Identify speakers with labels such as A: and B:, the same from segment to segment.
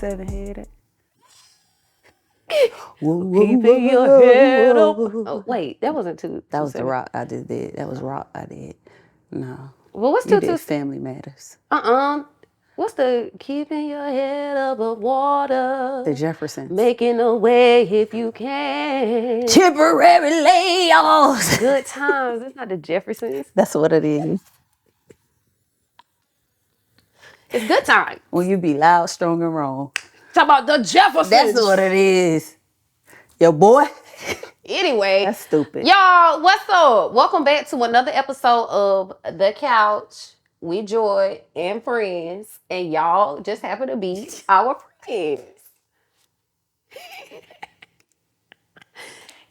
A: 7-headed.
B: Keeping your head up. Oh, wait, that wasn't two.
A: That was the rock I just did. That was rock I did. No.
B: Well, what's
A: You
B: two?
A: did Family Matters.
B: What's the keeping your head above water?
A: The Jeffersons.
B: Making a way if you can.
A: Temporary layoffs.
B: Good times. It's not the Jeffersons.
A: That's what it is.
B: It's good time.
A: When you be loud, strong, and wrong.
B: Talk about the Jeffersons.
A: That's what it is. Your boy.
B: Anyway.
A: That's stupid.
B: Y'all, what's up? Welcome back to another episode of The Couch. We Joy and Friends. And y'all just happen to be our friends.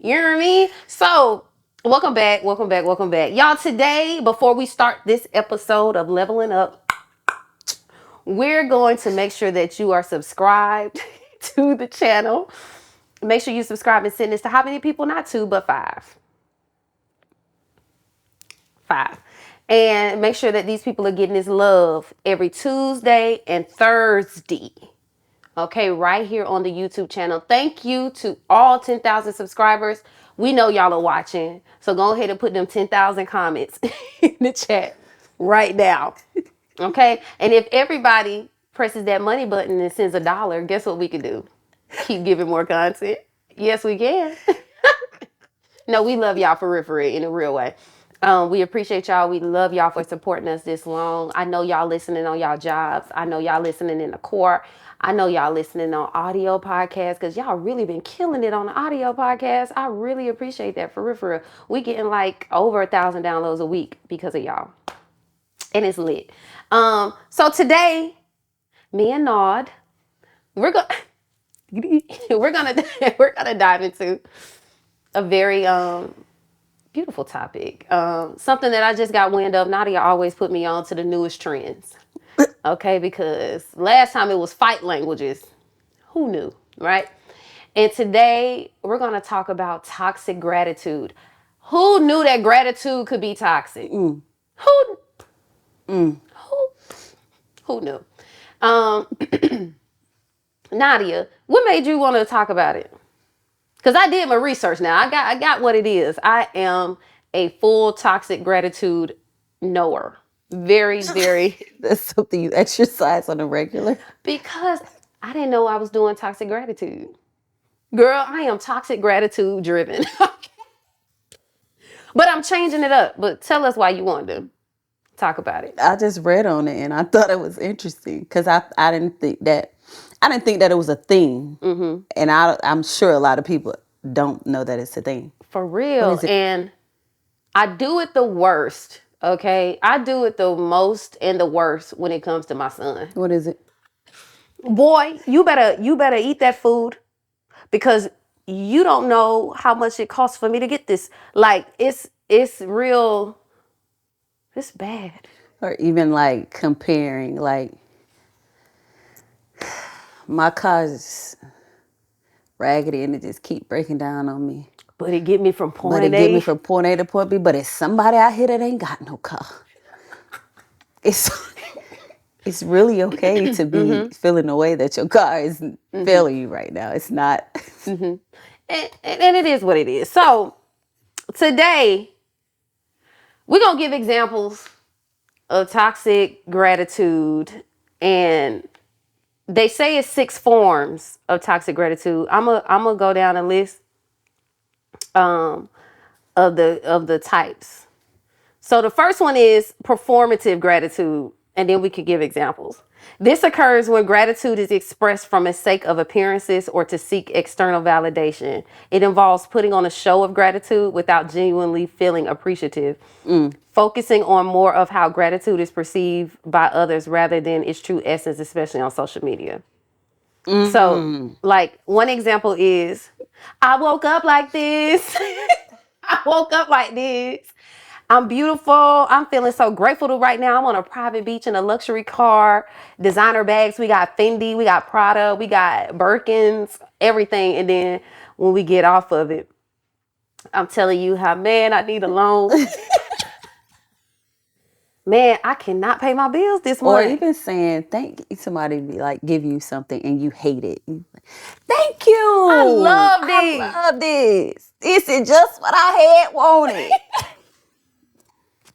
B: You know what I mean? So, welcome back. Y'all, today, before we start this episode of Leveling Up, we're going to make sure that you are subscribed to the channel. Make sure you subscribe and send this to how many people? Not 2, but 5. 5. And make sure that these people are getting this love every Tuesday and Thursday. Okay, right here on the YouTube channel. Thank you to all 10,000 subscribers. We know y'all are watching. So go ahead and put them 10,000 comments in the chat right now. Okay, and if everybody presses that money button and sends $1, guess what we can do? Keep giving more content. Yes, we can. No, we love y'all for real, in a real way. We appreciate y'all. We love y'all for supporting us this long. I know y'all listening on y'all jobs. I know y'all listening in the court. I know y'all listening on audio podcasts because y'all really been killing it on the audio podcast. I really appreciate that for real. We getting like over 1,000 downloads a week because of y'all. And it's lit. So today, me and Nod, we're gonna dive into a very beautiful topic. Something that I just got wind of. Nadia always put me on to the newest trends. Okay, because last time it was fight languages. Who knew, right? And today we're gonna talk about toxic gratitude. Who knew that gratitude could be toxic? Who knew? Nadia, what made you want to talk about it? Because I did my research now. I got what it is. I am a full toxic gratitude knower. Very, very.
A: That's something you exercise on a regular.
B: Because I didn't know I was doing toxic gratitude. Girl, I am toxic gratitude driven. But I'm changing it up. But tell us why you wanted to talk about it.
A: I just read on it and I thought it was interesting because I didn't think that it was a thing. Mm-hmm. And I'm sure a lot of people don't know that it's a thing.
B: For real. And I do it the worst. Okay. I do it the most and the worst when it comes to my son.
A: What is it?
B: Boy, you better eat that food because you don't know how much it costs for me to get this. Like it's real. It's bad.
A: Or even like comparing, like my car is raggedy and it just keep breaking down on me.
B: But it get me from point A.
A: But it get me from point A to point B. But it's somebody out here that ain't got no car. It's really okay to be feeling the way that your car is failing you right now. It's not.
B: And it is what it is. So today we're going to give examples of toxic gratitude. And they say it's 6 forms of toxic gratitude. I'm gonna go down a list of the types. So the first one is performative gratitude, and then we could give examples. This occurs when gratitude is expressed from a sake of appearances or to seek external validation. It involves putting on a show of gratitude without genuinely feeling appreciative, focusing on more of how gratitude is perceived by others rather than its true essence, especially on social media. So, like, one example is, I woke up like this. I woke up like this. I'm beautiful. I'm feeling so grateful to right now. I'm on a private beach in a luxury car, designer bags. We got Fendi, we got Prada, we got Birkins, everything. And then when we get off of it, I'm telling you how, man, I need a loan. Man, I cannot pay my bills this
A: Or
B: month.
A: even saying thank you, somebody be like give you something and you hate it. Thank you.
B: I love
A: I
B: this.
A: love this. This is just what I had wanted.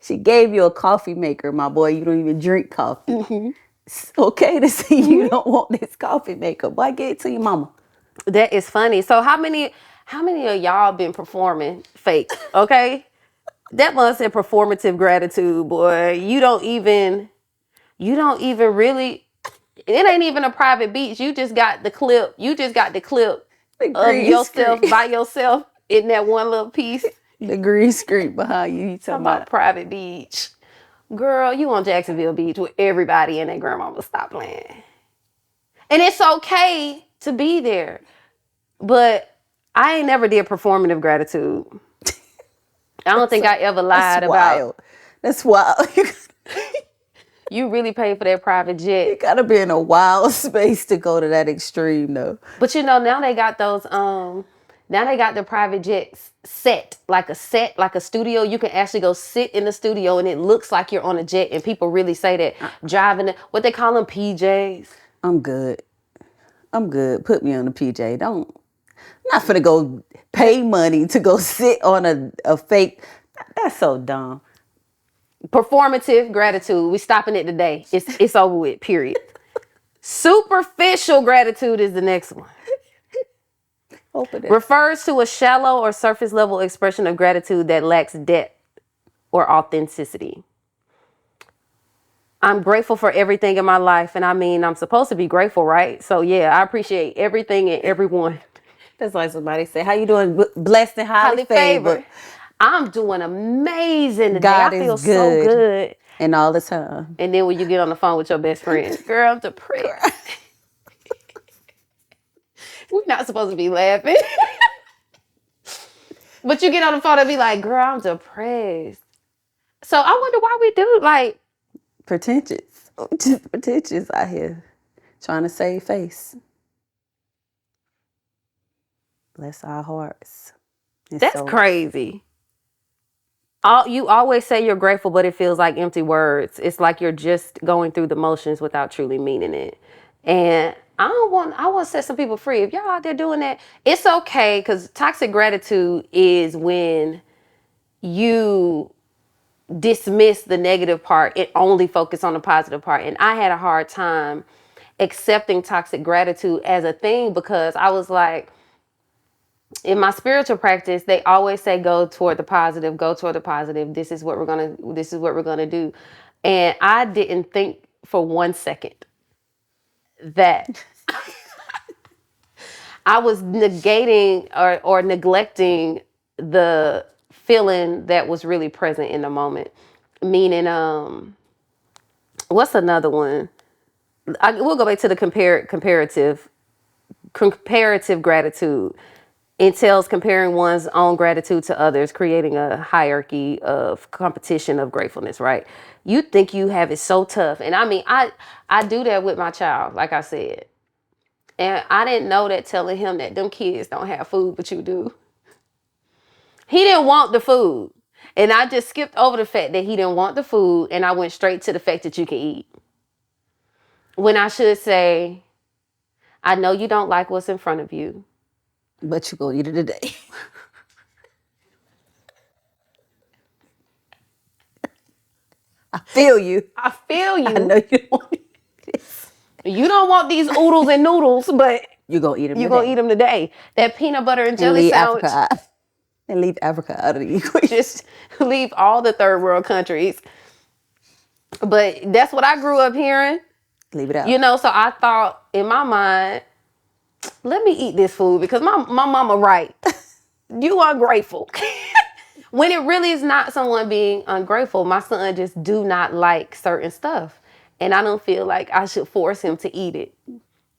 A: She gave you a coffee maker, my boy. You don't even drink coffee.
B: Mm-hmm.
A: It's okay to see you don't want this coffee maker. Boy, get it to your mama.
B: That is funny. So how many of y'all been performing fake? Okay. That must say performative gratitude, boy. You don't even really, it ain't even a private beach. You just got the clip.
A: The
B: Of
A: green
B: yourself
A: screen.
B: by yourself in that one little piece.
A: The green screen behind you. You
B: Talking
A: talking
B: about
A: about
B: private beach. Girl, you on Jacksonville Beach with everybody and their grandmama. Stop playing. And it's okay to be there. But I ain't never did performative gratitude. I don't think I ever lied
A: that's
B: about.
A: wild. That's wild.
B: You really paid for that private
A: You
B: jet.
A: gotta be in a wild space to go to that extreme though.
B: But now they got those now they got the private jets set, like a studio. You can actually go sit in the studio and it looks like you're on a jet, and people really say that driving what they call them PJs.
A: I'm good. Put me on the PJ. I'm not finna go pay money to go sit on a fake. That's so dumb.
B: Performative gratitude. We stopping it today. It's over with. Period. Superficial gratitude is the next one.
A: Open it.
B: Refers to a shallow or surface level expression of gratitude that lacks depth or authenticity. I'm grateful for everything in my life, and I mean, I'm supposed to be grateful, right? So yeah, I appreciate everything and everyone.
A: That's like somebody say, "How you doing? Blessed and highly favored."
B: I'm doing amazing today.
A: God
B: I feel
A: is
B: so good.
A: and all the time.
B: And then when you get on the phone with your best friend, girl, I'm depressed. We're not supposed to be laughing. But you get on the phone and be like, girl, I'm depressed. So I wonder why we do like
A: Pretentious. Just pretentious out here. Trying to save face. Bless our hearts.
B: that's crazy. You always say you're grateful, but it feels like empty words. It's like you're just going through the motions without truly meaning it. And I want to set some people free. If y'all out there doing that, it's okay, because toxic gratitude is when you dismiss the negative part and only focus on the positive part. And I had a hard time accepting toxic gratitude as a thing, because I was like, in my spiritual practice, they always say, go toward the positive, go toward the positive. This is what we're going to do. And I didn't think for 1 second that I was negating or neglecting the feeling that was really present in the moment. Meaning, what's another one? We'll go back to the comparative gratitude. Entails comparing one's own gratitude to others, creating a hierarchy of competition of gratefulness, right? You think you have it so tough. And I mean, I do that with my child, like I said. And I didn't know that telling him that them kids don't have food, but you do. He didn't want the food. And I just skipped over the fact that he didn't want the food, and I went straight to the fact that you can eat. When I should say, I know you don't like what's in front of you,
A: but you gonna eat it today. I feel you.
B: I feel you.
A: I know you don't want this.
B: You don't want these oodles and noodles, but
A: You're gonna eat them
B: you're
A: today.
B: going to eat them today. That peanut butter and jelly
A: leave
B: sandwich.
A: Africa out. And leave Africa out of the equation.
B: Just leave all the third world countries. But that's what I grew up hearing.
A: Leave it out.
B: You know, so I thought in my mind, let me eat this food because my mama right. You ungrateful. When it really is not someone being ungrateful. My son just do not like certain stuff. And I don't feel like I should force him to eat it.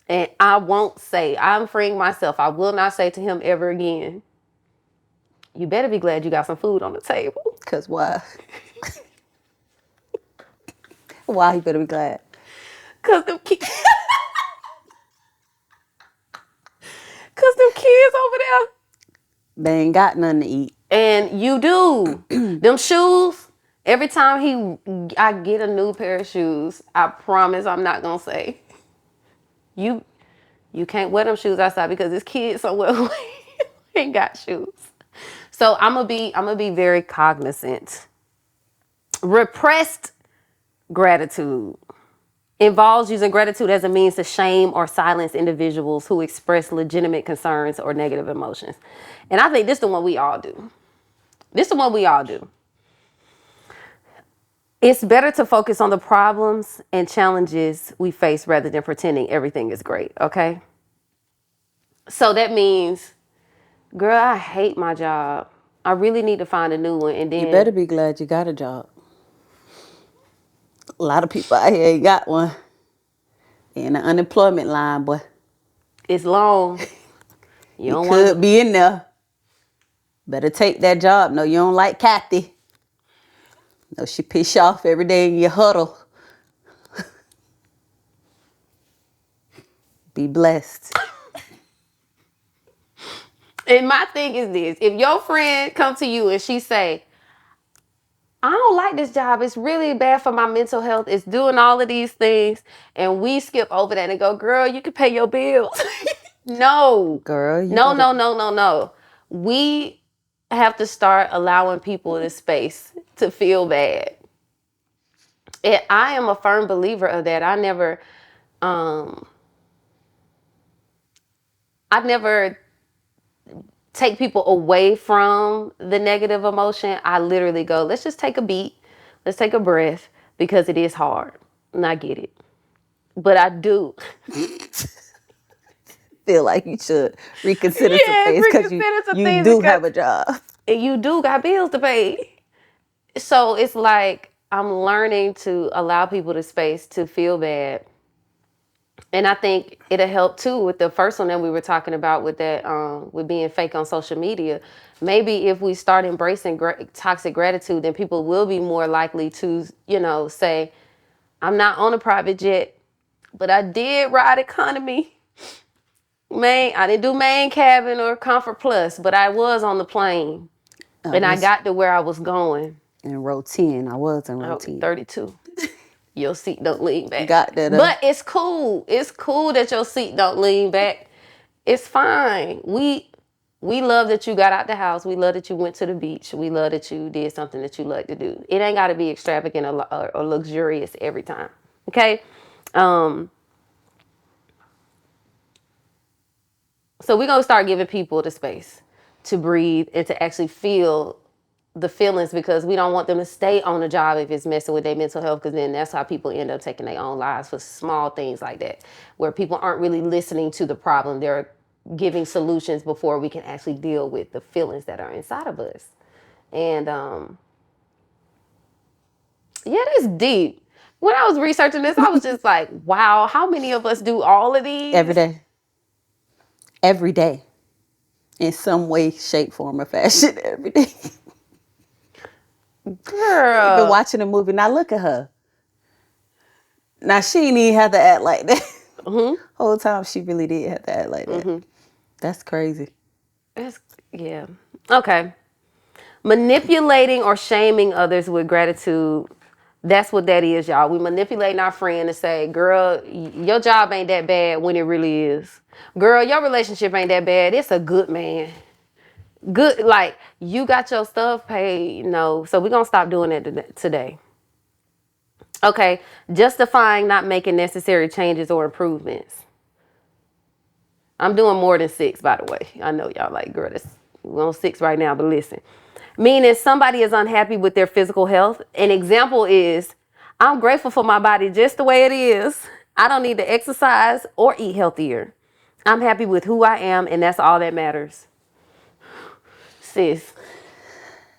B: And I won't say, I'm freeing myself. I will not say to him ever again, you better be glad you got some food on the table.
A: Because why? Why he better be glad?
B: Because them kids over there.
A: They ain't got nothing to eat.
B: And you do. Them shoes Every time I get a new pair of shoes, I promise I'm not gonna say, you can't wear them shoes outside because this kid somewhere who ain't got shoes. So I'm gonna be very cognizant. Repressed gratitude involves using gratitude as a means to shame or silence individuals who express legitimate concerns or negative emotions. And I think this is the one we all do. It's better to focus on the problems and challenges we face rather than pretending everything is great, okay? So that means, girl, I hate my job. I really need to find a new one. And
A: You better
B: then
A: be glad you got a job. A lot of people out here ain't got one. In the unemployment line, boy.
B: it's long. You
A: You
B: don't want
A: could
B: to.
A: be in there. Better take that job. No, you don't like Kathy. No, she piss you off every day in your huddle. Be blessed.
B: And my thing is this: if your friend come to you and she say, I don't like this job. It's really bad for my mental health. It's doing all of these things. And we skip over that and go, girl, you can pay your bills. No.
A: Girl, you
B: No,
A: better.
B: no, no, no, no. We have to start allowing people the space to feel bad. And I am a firm believer of that. I never take people away from the negative emotion. I literally go, let's just take a beat. Let's take a breath because it is hard. And I get it. But I do.
A: Feel like you should reconsider some
B: Yes,
A: things because
B: reconsider some
A: you
B: things
A: do
B: because
A: have a job.
B: you do got bills to pay. So it's like I'm learning to allow people the space to feel bad. And I think it'll help too with the first one that we were talking about with that, with being fake on social media. Maybe if we start embracing toxic gratitude, then people will be more likely to, say, I'm not on a private jet, but I did ride economy. I didn't do main cabin or comfort plus, but I was on the plane and I got to where I was going.
A: In row 10. I was in
B: I
A: row
B: was
A: 10.
B: 32. Your seat don't lean back.
A: Got that.
B: But it's cool. It's cool that your seat don't lean back. It's fine. We love that you got out the house. We love that you went to the beach. We love that you did something that you like to do. It ain't got to be extravagant or luxurious every time. Okay? So we're going to start giving people the space to breathe and to actually feel the feelings, because we don't want them to stay on the job if it's messing with their mental health, because then that's how people end up taking their own lives for small things like that, where people aren't really listening to the problem. They're giving solutions before we can actually deal with the feelings that are inside of us. And yeah, that's deep. When I was researching this, I was just like, wow, how many of us do all of these?
A: Every day. Every day. In some way, shape, form, or fashion. Every day.
B: Girl.
A: Been watching a movie. Now look at her. Now she didn't even have to act like that. Whole time she really did have to act like that. That's crazy.
B: Yeah. Okay. Manipulating or shaming others with gratitude. That's what that is, y'all. We manipulating our friend to say, girl, your job ain't that bad when it really is. Girl, your relationship ain't that bad. It's a good man. Good, like, you got your stuff paid. No. So we're going to stop doing that today. Okay. Justifying not making necessary changes or improvements. I'm doing more than 6, by the way. I know y'all like, girl, we're on 6 right now, but listen. Meaning somebody is unhappy with their physical health. An example is, I'm grateful for my body just the way it is. I don't need to exercise or eat healthier. I'm happy with who I am, and that's all that matters. Sis.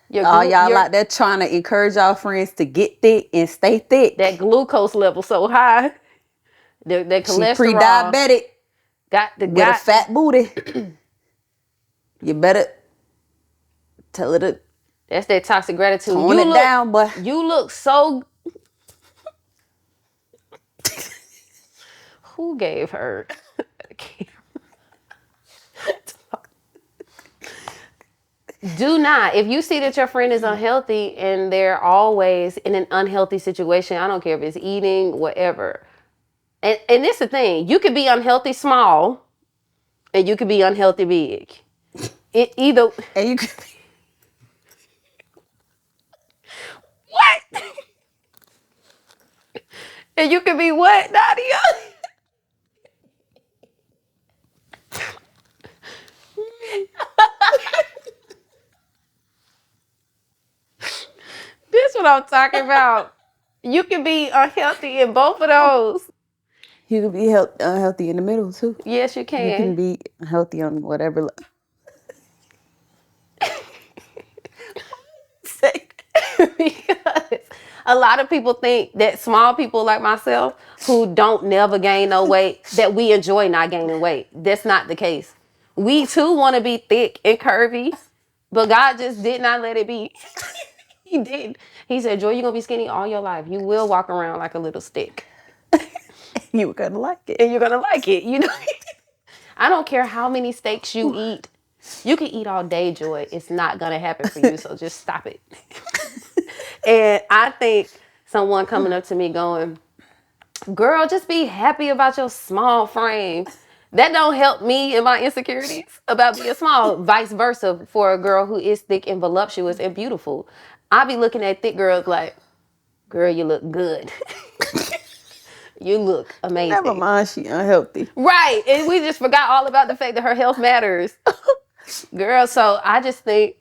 A: Y'all out there trying to encourage y'all friends to get thick and stay thick.
B: That glucose level so high. That cholesterol.
A: She pre-diabetic. With a fat booty. You better tell her to.
B: That's that toxic gratitude.
A: Tone it down, boy.
B: You look so. Who gave her a camera? Do not. If you see that your friend is unhealthy and they're always in an unhealthy situation, I don't care if it's eating, whatever. And it's the thing. You could be unhealthy small and you could be unhealthy big. It either
A: And you could
B: what? And you could be what, Nadia? This what I'm talking about. You can be unhealthy in both of those.
A: you could be unhealthy in the middle too.
B: Yes, you
A: You can
B: can.
A: be healthy on whatever.
B: Because a lot of people think that small people like myself who don't never gain no weight, that we enjoy not gaining weight. That's not the case. We too want to be thick and curvy, but God just did not let it be. He did. He said, Joy, you're going to be skinny all your life. You will walk around like a little stick.
A: You were gonna like it.
B: And you're going to like it. You know, I don't care how many steaks you eat. You can eat all day, Joy. It's not going to happen for you. So just stop it. And I think someone coming up to me going, girl, just be happy about your small frame. That don't help me in my insecurities about being small. Vice versa for a girl who is thick and voluptuous and beautiful. I be looking at thick girls like, girl, you look good. You look amazing.
A: Never mind, she unhealthy.
B: Right. And we just forgot all about the fact that her health matters. Girl, so I just think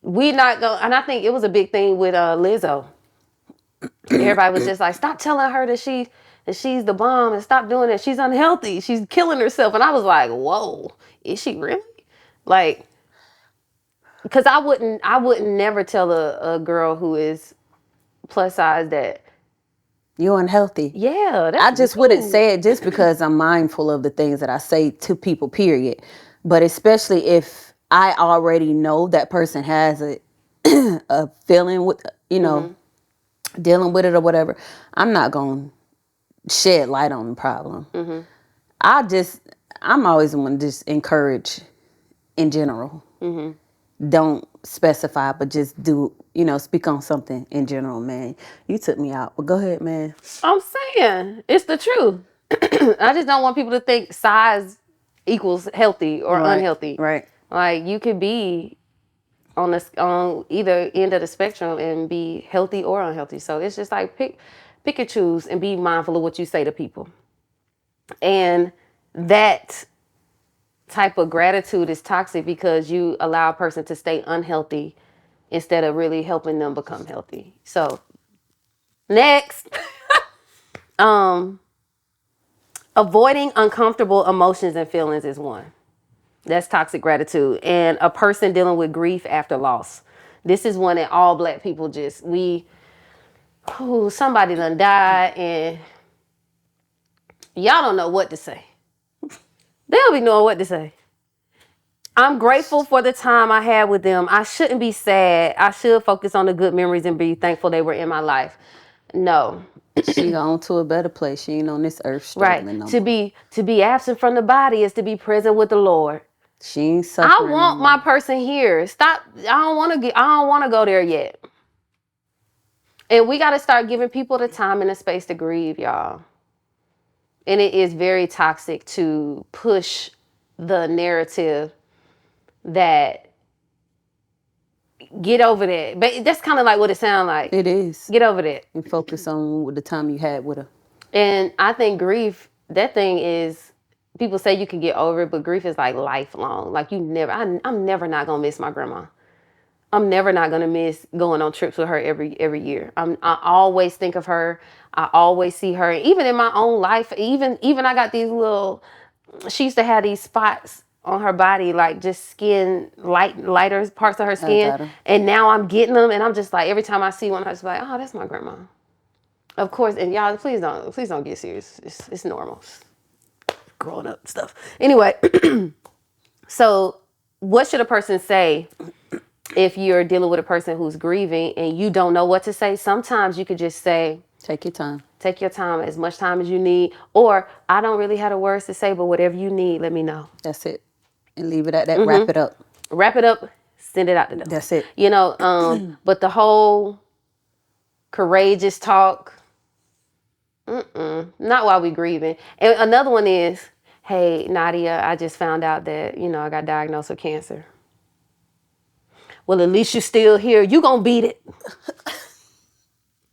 B: we not going, and I think it was a big thing with Lizzo. Everybody was just like, stop telling her that she's the bomb and stop doing that. She's unhealthy. She's killing herself. And I was like, whoa, is she really? Like, because I wouldn't never tell a girl who is plus size that,
A: You're unhealthy.
B: yeah,
A: I just wouldn't say it just because I'm mindful of the things that I say to people, period. But especially if I already know that person has a feeling with, dealing with it or whatever, I'm not going to shed light on the problem. I'm always the one to just encourage in general. Don't specify, but just do, speak on something in general, man. You took me out, but go ahead, man.
B: I'm saying it's the truth. I just don't want people to think size equals healthy or unhealthy.
A: Right.
B: Like you could be on either end of the spectrum and be healthy or unhealthy. So it's just like pick and choose and be mindful of what you say to people. And that type of gratitude is toxic because you allow a person to stay unhealthy instead of really helping them become healthy. So next, avoiding uncomfortable emotions and feelings is one. That's toxic gratitude. And a person dealing with grief after loss. This is one that all Black people somebody done died and y'all don't know what to say. They don't be knowing what to say. I'm grateful for the time I had with them. I shouldn't be sad. I should focus on the good memories and be thankful they were in my life. No.
A: She gone to a better place. She ain't on this earth
B: Right.
A: struggling no
B: To
A: more.
B: be absent from the body is to be present with the Lord.
A: She ain't suffering.
B: I want my person here. Stop. I don't want to go there yet. And we got to start giving people the time and the space to grieve, y'all. And it is very toxic to push the narrative that get over that. But that's kind of like what it sounds like.
A: It is.
B: Get over that.
A: And focus on the time you had with her.
B: And I think grief, that thing is, people say you can get over it, but grief is like lifelong. Like I'm never not going to miss my grandma. I'm never not going to miss going on trips with her every year. I always think of her. I always see her. Even in my own life, even I got these little, she used to have these spots on her body, like just skin, lighter parts of her skin. And now I'm getting them. And I'm just like, every time I see one, I'm just like, oh, that's my grandma. Of course. And y'all, please don't get serious. It's normal. Growing up stuff. Anyway, so what should a person say if you're dealing with a person who's grieving and you don't know what to say? Sometimes you could just say,
A: take your time.
B: Take your time, as much time as you need. Or, I don't really have the words to say, but whatever you need, let me know.
A: That's it. And leave it at that. Wrap it up.
B: Wrap it up Send it out the door.
A: That's it.
B: You know, but the whole courageous talk, not while we grieving. And another one is, hey, Nadia, I just found out that, I got diagnosed with cancer. Well, at least you're still here. You gonna beat it.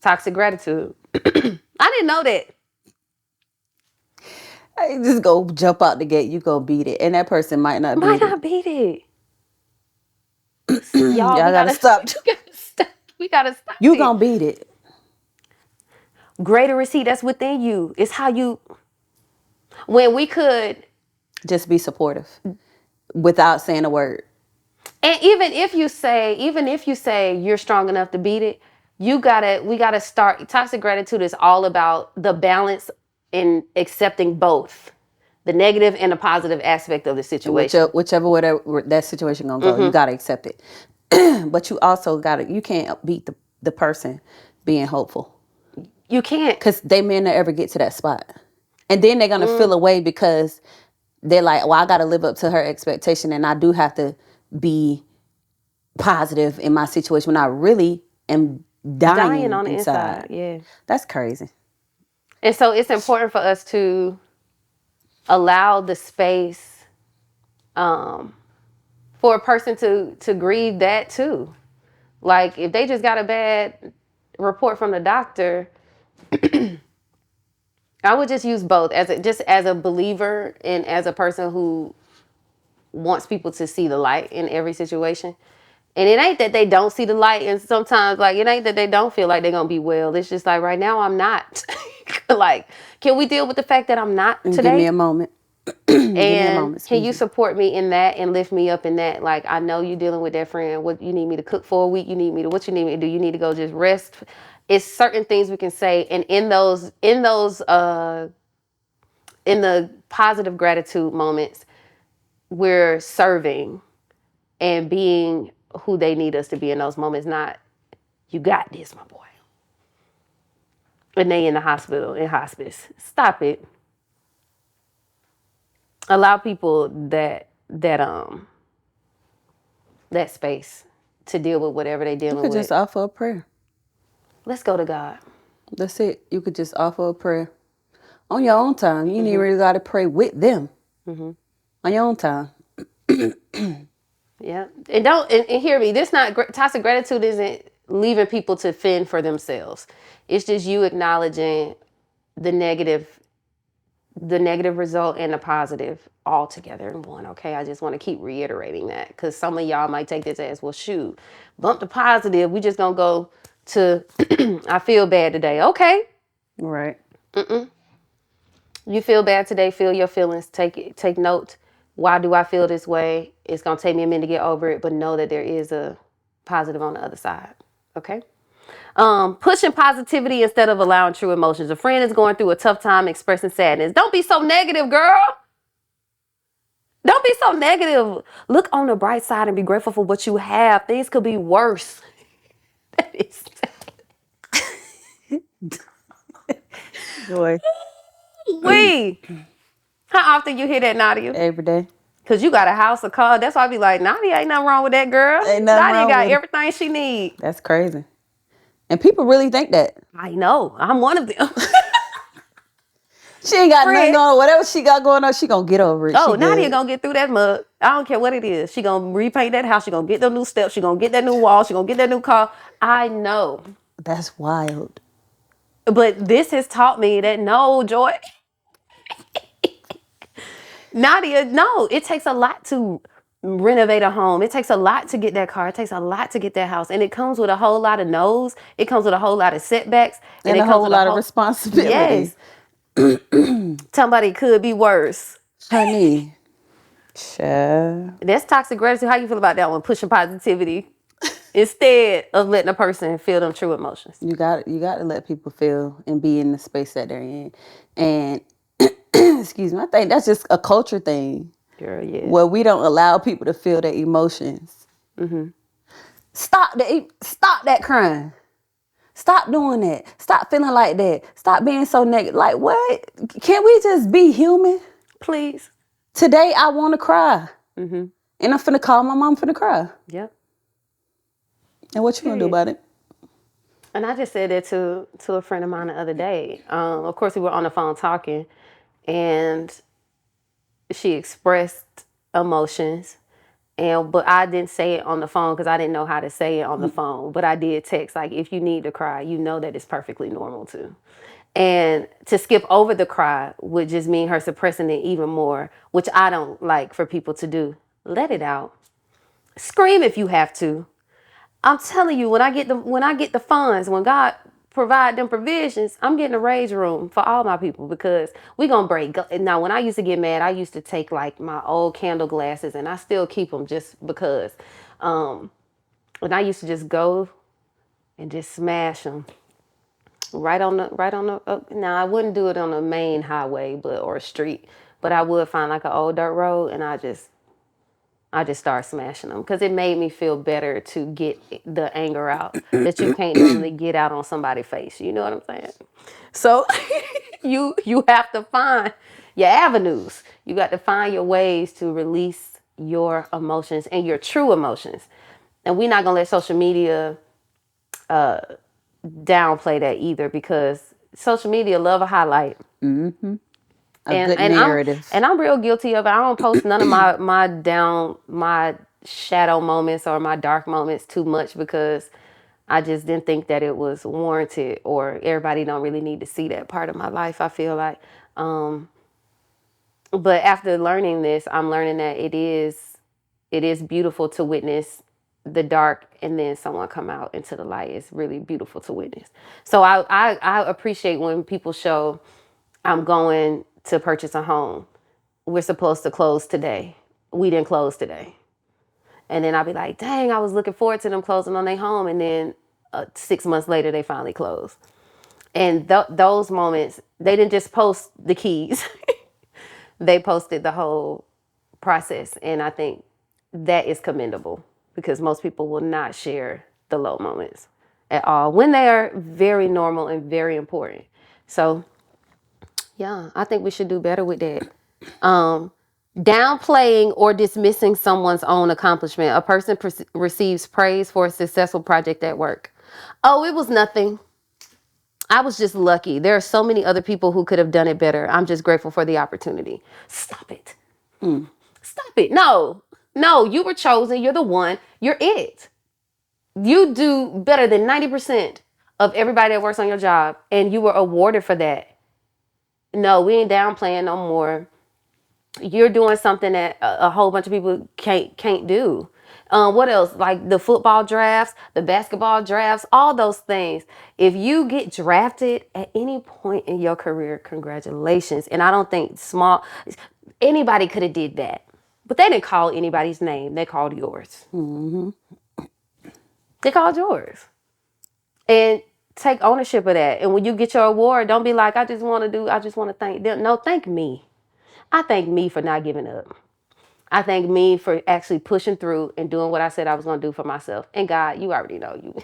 B: Toxic gratitude. I didn't know that.
A: Hey, just go jump out the gate. You go beat it, and that person might not beat it.
B: Beat it.
A: Y'all
B: we
A: gotta stop.
B: We gotta stop.
A: You gonna beat it.
B: Greater receipt that's within you. It's how you. When we could
A: just be supportive without saying a word.
B: And even if you say you're strong enough to beat it, we gotta start. Toxic gratitude is all about the balance in accepting both the negative and the positive aspect of the situation.
A: Whatever that situation gonna go, you gotta accept it. But you also you can't beat the person being hopeful.
B: You can't.
A: Because they may not ever get to that spot. And then they're gonna feel away because they're like, well, I gotta live up to her expectation and I do have to be positive in my situation when I really am dying
B: on the
A: inside.
B: Yeah. That's
A: crazy.
B: And so it's important for us to allow the space for a person to grieve that too. Like if they just got a bad report from the doctor, I would just use both as a believer and as a person who wants people to see the light in every situation. And it ain't that they don't see the light, and sometimes like it ain't that they don't feel like they're gonna be well. It's just like right now I'm not. Like, can we deal with the fact that I'm not today?
A: Give me a moment.
B: And can you support me in that and lift me up in that? Like, I know you're dealing with that friend. What you need me to cook for a week? What you need me to do? You need to go just rest. It's certain things we can say, and in the positive gratitude moments, we're serving and being who they need us to be in those moments. Not, you got this, my boy. And they in the hospital, in hospice. Stop it. Allow people that space to deal with whatever they're dealing with.
A: You could just offer a prayer.
B: Let's go to God.
A: That's it. You could just offer a prayer on your own time. You ain't really got to pray with them on your own time.
B: Yeah, and hear me. This not toxic gratitude isn't leaving people to fend for themselves. It's just you acknowledging the negative result and the positive all together in one. Okay, I just want to keep reiterating that because some of y'all might take this as, well, shoot, bump the positive. We just gonna go to I feel bad today. Okay,
A: right.
B: You feel bad today. Feel your feelings. Take note. Why do I feel this way? It's gonna take me a minute to get over it, but know that there is a positive on the other side. Okay. Pushing positivity instead of allowing true emotions. A friend is going through a tough time expressing sadness. Don't be so negative, girl. Don't be so negative. Look on the bright side and be grateful for what you have. Things could be worse. That is
A: Joy.
B: How often you hear that, Nadia?
A: Every day.
B: Because you got a house, a car. That's why I be like, Nadia, ain't nothing wrong with that girl.
A: Ain't nothing
B: Nadia
A: wrong
B: got
A: with
B: everything she needs.
A: That's crazy. And people really think that.
B: I know. I'm one of them.
A: She ain't got nothing on. Whatever she got going on, she gonna get over it.
B: Oh, Nadia gonna get through that mud. I don't care what it is. She gonna repaint that house. She gonna get the new steps. She gonna get that new wall. She gonna get that new car. I know.
A: That's wild.
B: But this has taught me that no, Joy. Nadia, no. It takes a lot to renovate a home. It takes a lot to get that car. It takes a lot to get that house. And it comes with a whole lot of no's. It comes with a whole lot of setbacks.
A: And a whole lot of responsibility.
B: Yes. Somebody could be worse.
A: Honey. Sure.
B: That's toxic gratitude. How you feel about that one? Pushing positivity instead of letting a person feel them true emotions.
A: You got to let people feel and be in the space that they're in. And excuse me, I think that's just a culture thing.
B: Girl, yeah.
A: Where we don't allow people to feel their emotions. Stop that crying. Stop doing that. Stop feeling like that. Stop being so negative. Like, what? Can't we just be human?
B: Please.
A: Today, I want to cry. And And I'm finna call my mom, finna cry.
B: Yep.
A: And what you gonna do about it?
B: And I just said that to a friend of mine the other day. Of course, we were on the phone talking, and she expressed emotions, but I didn't say it on the phone because I didn't know how to say it on the phone. But I did text, like, if you need to cry, you know that it's perfectly normal too. And to skip over the cry would just mean her suppressing it even more, which I don't like for people to do. Let it out. Scream if you have to. I'm telling you, when I get the funds, when God provide them provisions, I'm getting a rage room for all my people, because we gonna break. Now, when I used to get mad, I used to take like my old candle glasses, and I still keep them just because. And I used to just go and just smash them right on the. Now, I wouldn't do it on the main highway, or a street, but I would find like an old dirt road, and I just started smashing them because it made me feel better to get the anger out that you can't normally get out on somebody's face. You know what I'm saying? So you have to find your avenues. You got to find your ways to release your emotions and your true emotions. And we're not gonna let social media downplay that either, because social media love a highlight.
A: A
B: and
A: good
B: and I'm
A: narrative.
B: and I'm real guilty of it. I don't post none of my shadow moments or my dark moments too much, because I just didn't think that it was warranted, or everybody don't really need to see that part of my life, I feel like. But after learning this, I'm learning that it is beautiful to witness the dark and then someone come out into the light. It's really beautiful to witness. So I appreciate when people show, I'm going to purchase a home. We're supposed to close today. We didn't close today. And then I'll be like, dang, I was looking forward to them closing on their home. And then 6 months later, they finally closed. And those moments, they didn't just post the keys. They posted the whole process. And I think that is commendable, because most people will not share the low moments at all when they are very normal and very important. So yeah, I think we should do better with that. Downplaying or dismissing someone's own accomplishment. A person receives praise for a successful project at work. Oh, it was nothing. I was just lucky. There are so many other people who could have done it better. I'm just grateful for the opportunity. Stop it. Stop it. No, you were chosen. You're the one. You're it. You do better than 90% of everybody that works on your job, and you were awarded for that. No, we ain't downplaying no more. You're doing something that a whole bunch of people can't do. What else? Like the football drafts, the basketball drafts, all those things. If you get drafted at any point in your career, congratulations. And I don't think anybody could have did that. But they didn't call anybody's name. They called yours. They called yours. And take ownership of that. And when you get your award, don't be like, I just want to thank them. No, thank me. I thank me for not giving up. I thank me for actually pushing through and doing what I said I was going to do for myself. And God, you already know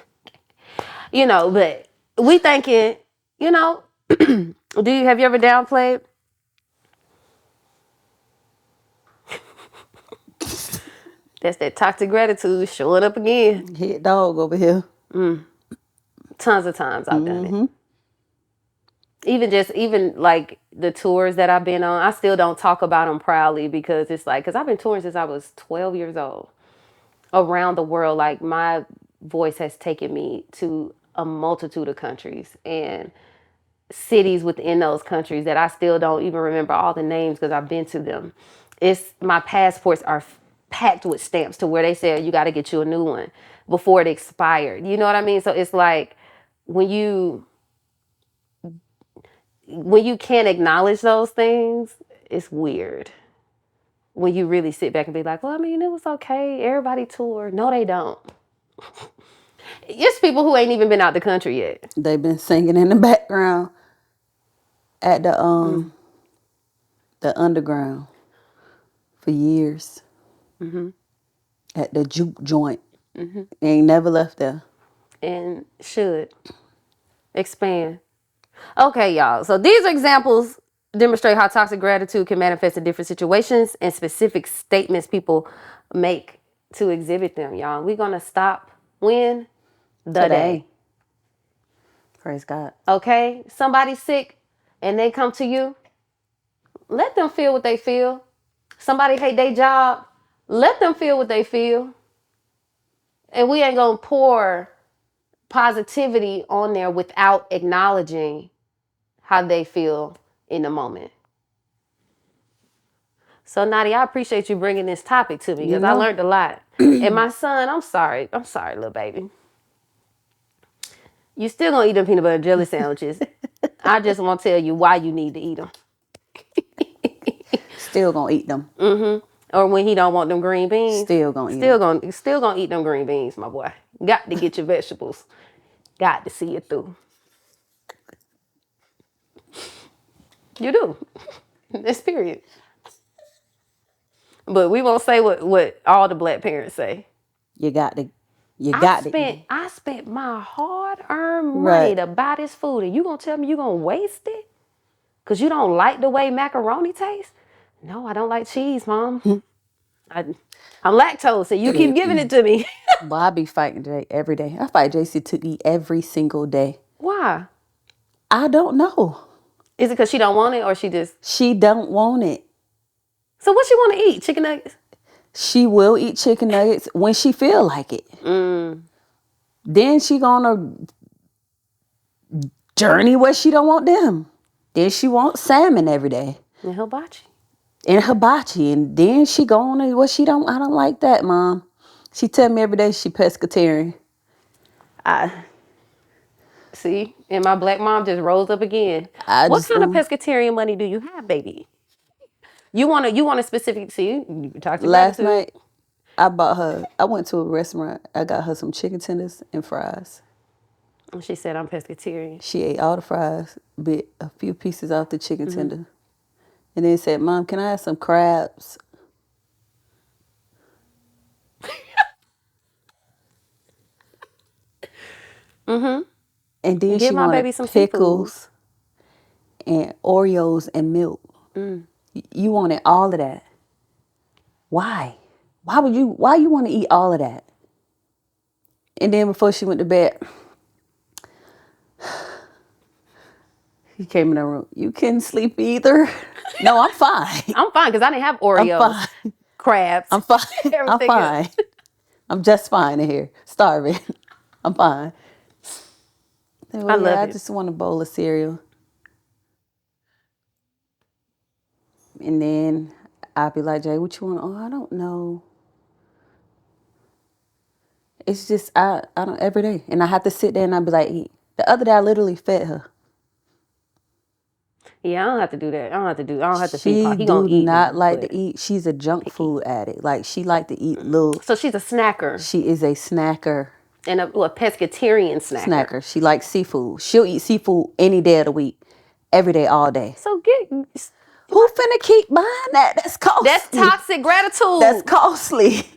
B: but we thinking, have you ever downplayed? That's that toxic gratitude showing up again.
A: Head dog over here.
B: Tons of times I've done it. Even like the tours that I've been on, I still don't talk about them proudly, because it's like, because I've been touring since I was 12 years old around the world. Like, my voice has taken me to a multitude of countries and cities within those countries that I still don't even remember all the names, because I've been to them. My passports are packed with stamps to where they said you got to get you a new one before it expired. You know what I mean? So it's like, when you can't acknowledge those things, it's weird. When you really sit back and be like, well, I mean, it was okay. Everybody toured. No, they don't. It's people who ain't even been out the country yet.
A: They've been singing in the background at the underground for years. At the juke joint. They ain't never left there.
B: And should expand. Okay, y'all. So these examples demonstrate how toxic gratitude can manifest in different situations and specific statements people make to exhibit them, y'all. We're going to stop when? The
A: Today.
B: day.
A: Praise God.
B: Okay? Somebody's sick and they come to you. Let them feel what they feel. Somebody hate their job. Let them feel what they feel. And we ain't going to pour positivity on there without acknowledging how they feel in the moment. So, Nadia, I appreciate you bringing this topic to me because I learned a lot. And my son, I'm sorry, little baby. You still gonna eat them peanut butter and jelly sandwiches. I just want to tell you why you need to eat them.
A: Still gonna eat them.
B: Or when he don't want them green beans.
A: Still gonna eat them.
B: Still gonna eat them green beans, my boy. Got to get your vegetables. Got to see it through. You do. That's period. But we won't say what all the black parents say.
A: You got to
B: I spent my hard-earned money to buy this food, and you gonna tell me you gonna waste it? Cause you don't like the way macaroni tastes? No, I don't like cheese, Mom. I'm lactose, so you keep giving it to me.
A: Well, I be fighting Jay every day. I fight JC to eat every single day.
B: Why?
A: I don't know.
B: Is it because she don't want it, or
A: She don't want it.
B: So what she want to eat? Chicken nuggets?
A: She will eat chicken nuggets when she feel like it. Then she gonna journey where she don't want them. Then she wants salmon every day.
B: And hibachi.
A: And hibachi. And then she going what she don't. I don't like that, Mom. She tell me every day she pescatarian.
B: See, and my black mom just rose up again. What kind of pescatarian money do you have, baby? You want a specific, see, you talk to
A: Last night, I went to a restaurant. I got her some chicken tenders and fries.
B: And she said, I'm pescatarian.
A: She ate all the fries, bit a few pieces off the chicken tender. And then said, Mom, can I have some crabs? And then
B: Give
A: she
B: my
A: wanted
B: baby some
A: pickles and Oreos and milk. You wanted all of that. Why? Why you want to eat all of that? And then before she went to bed, he came in the room. You couldn't sleep either? No, I'm fine.
B: I'm fine because I didn't have Oreos,
A: I'm fine.
B: crabs.
A: I'm fine. I'm fine. I'm just fine in here. Starving. I'm fine. Well,
B: I love it.
A: I just want a bowl of cereal. And then I'll be like, Jay, what you want? Oh, I don't know. It's just, I don't, every day. And I have to sit there and I'll be like, the other day I literally fed her.
B: Yeah, I don't have to do that. I don't have to feed
A: She
B: Paul. He gonna eat.
A: not like to eat. She's a junk food addict. Like, she like to eat little.
B: So she's a snacker.
A: She is a snacker.
B: And a pescatarian snacker.
A: She likes seafood. She'll eat seafood any day of the week. Every day, all day.
B: So
A: who finna keep buying that? That's costly.
B: That's toxic gratitude.
A: That's costly.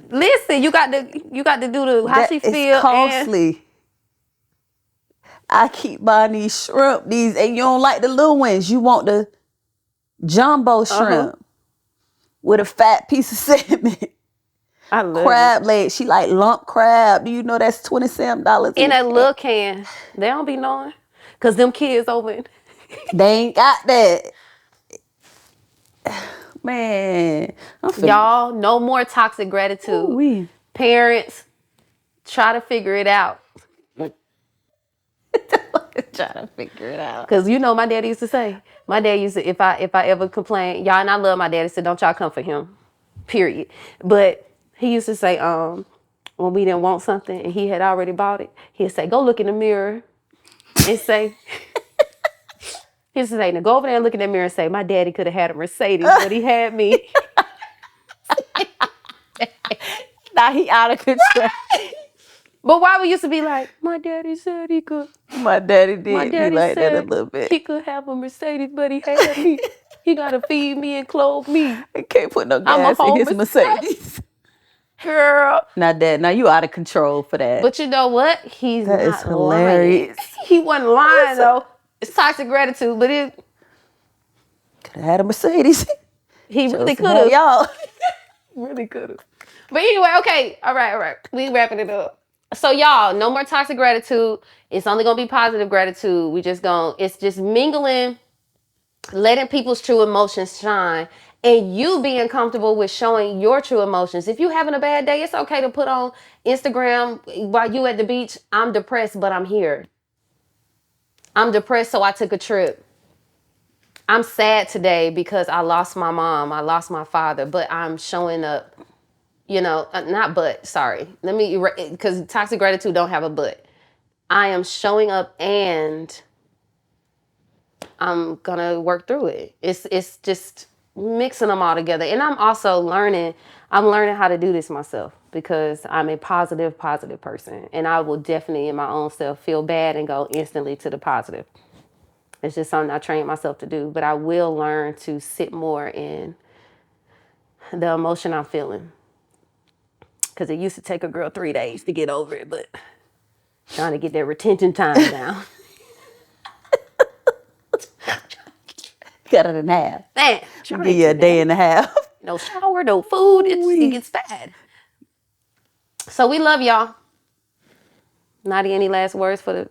B: Listen, you got to do the how she feel.
A: It's costly. I keep buying these shrimp, and you don't like the little ones. You want the jumbo shrimp with a fat piece of salmon.
B: I love
A: crab leg. She like lump crab. Do you know that's $27
B: in a little can? They don't be knowing, cause them kids over.
A: They ain't got that. Man,
B: y'all, no more toxic gratitude.
A: Ooh-wee.
B: Parents, try to figure it out.
A: Try to figure it out.
B: Cause you know my daddy used to say. My dad used to, if I ever complain, y'all, and I love my daddy, said don't y'all come for him. Period. But he used to say, when we didn't want something and he had already bought it, he'd say, go look in the mirror and say, he used to say, now go over there and look in the mirror and say, my daddy could have had a Mercedes, but he had me.
A: Now he out of control.
B: But why we used to be like, my daddy said he could.
A: My daddy did be like that a little bit.
B: He could have a Mercedes, but he had me. He got to feed me and clothe me.
A: He can't put no gas in his Mercedes.
B: Girl.
A: Now you out of control for that.
B: But you know what? He's
A: that
B: not
A: is hilarious.
B: Lying. He wasn't lying, though. It's toxic gratitude, but it...
A: Could have had a Mercedes.
B: He really could have.
A: Y'all.
B: Really could have. But anyway, okay. All right. We wrapping it up. So y'all, no more toxic gratitude. It's only gonna be positive gratitude. It's just mingling, letting people's true emotions shine, and you being comfortable with showing your true emotions. If you having a bad day, it's okay to put on Instagram while you at the beach. I'm depressed, but I'm here. I'm depressed, so I took a trip. I'm sad today because I lost my mom. I lost my father, but I'm showing up. Not but, sorry. Because toxic gratitude don't have a but. I am showing up and I'm gonna work through it. It's just mixing them all together. And I'm also learning how to do this myself because I'm a positive person. And I will definitely in my own self feel bad and go instantly to the positive. It's just something I trained myself to do. But I will learn to sit more in the emotion I'm feeling. Because it used to take a girl 3 days to get over it, but trying to get that retention time down.
A: Cut it in half.
B: Man,
A: Give you a day and a half.
B: No shower, no food. It gets bad. So we love y'all. Nadia, any last words for the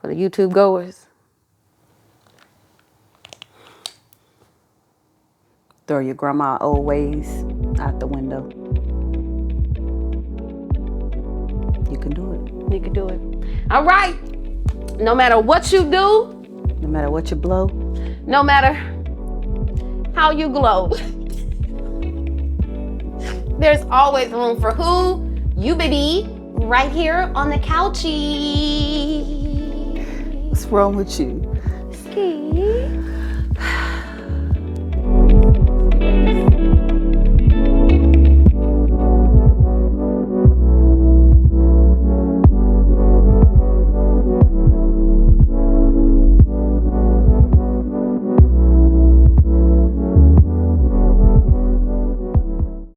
B: YouTube goers?
A: Throw your grandma old ways out the window. You can do it.
B: You can do it. All right. No matter what you do.
A: No matter what you blow.
B: No matter how you glow. There's always room for who? You, baby. Right here on the couchy.
A: What's wrong with you?
B: Ski.